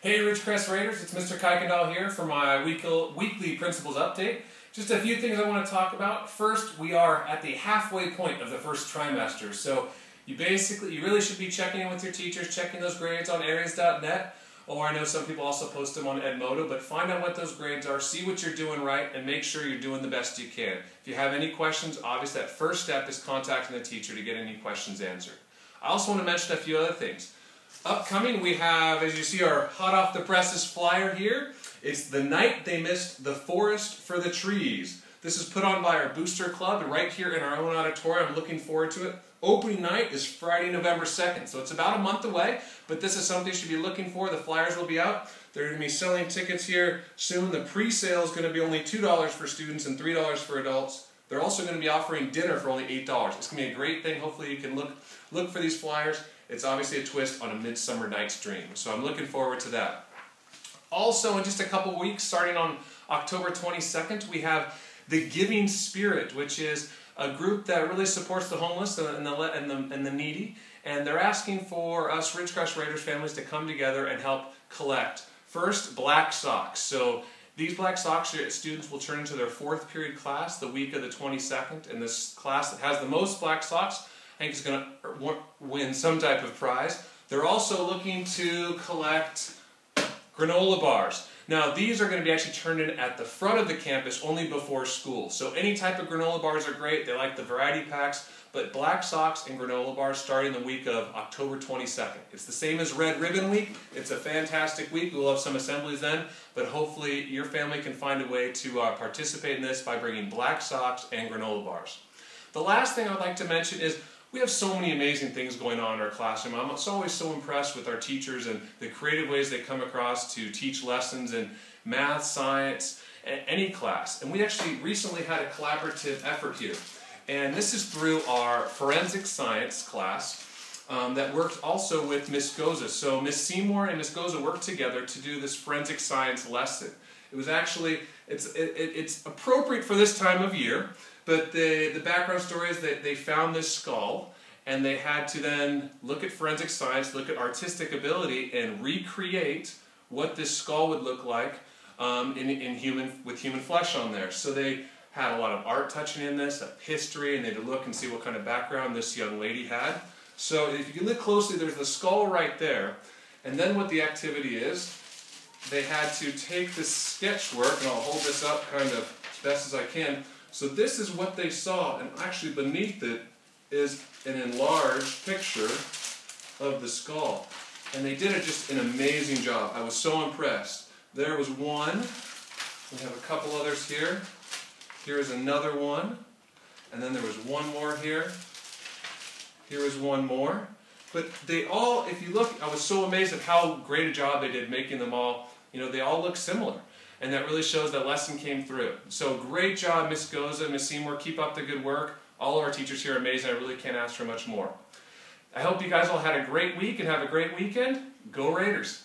Hey Ridgecrest Raiders, it's Mr. Kuykendall here for my weekly Principals Update. Just a few things I want to talk about. First, we are at the halfway point of the first trimester, so you really should be checking in with your teachers, checking those grades on areas.net, or I know some people also post them on Edmodo, but find out what those grades are, see what you're doing right, and make sure you're doing the best you can. If you have any questions, obviously that first step is contacting the teacher to get any questions answered. I also want to mention a few other things. Upcoming, we have, as you see, our hot off the presses flyer here. It's The Night They Missed the Forest for the Trees. This is put on by our Booster Club right here in our own auditorium. I'm looking forward to it. Opening night is Friday, November 2nd, so it's about a month away, but this is something you should be looking for. The flyers will be out. They're going to be selling tickets here soon. The pre-sale is going to be only $2 for students and $3 for adults. They're also going to be offering dinner for only $8. It's going to be a great thing. Hopefully you can look for these flyers. It's obviously a twist on A Midsummer Night's Dream, so I'm looking forward to that. Also, in just a couple weeks, starting on October 22nd, we have the Giving Spirit, which is a group that really supports the homeless and the needy, and they're asking for us Ridgecrest Raiders families to come together and help collect. First, black socks. So these black socks, students will turn into their 4th period class the week of the 22nd, and this class that has the most black socks, I think, is going to win some type of prize. They're also looking to collect granola bars. Now, these are going to be actually turned in at the front of the campus only before school. So any type of granola bars are great. They like the variety packs, but black socks and granola bars starting the week of October 22nd. It's the same as Red Ribbon Week. It's a fantastic week. We'll have some assemblies then, but hopefully your family can find a way to participate in this by bringing black socks and granola bars. The last thing I'd like to mention is we have so many amazing things going on in our classroom. I'm always so impressed with our teachers and the creative ways they come across to teach lessons in math, science, any class. And we actually recently had a collaborative effort here. And this is through our forensic science class that worked also with Miss Goza. So Miss Seymour and Miss Goza worked together to do this forensic science lesson. It was actually, it's appropriate for this time of year, but the background story is that they found this skull and they had to then look at forensic science, look at artistic ability, and recreate what this skull would look like with human flesh on there. So they had a lot of art touching in this, history, and they had to look and see what kind of background this young lady had. So if you look closely, there's the skull right there, and then what the activity is, they had to take this sketch work, and I'll hold this up kind of as best as I can. So this is what they saw, and actually beneath it is an enlarged picture of the skull. And they did just an amazing job. I was so impressed. There was one. We have a couple others here. Here is another one. And then there was one more here. Here is one more. But they all, if you look, I was so amazed at how great a job they did making them all. You know, they all look similar. And that really shows that lesson came through. So great job, Miss Goza, Miss Seymour. Keep up the good work. All of our teachers here are amazing. I really can't ask for much more. I hope you guys all had a great week and have a great weekend. Go Raiders!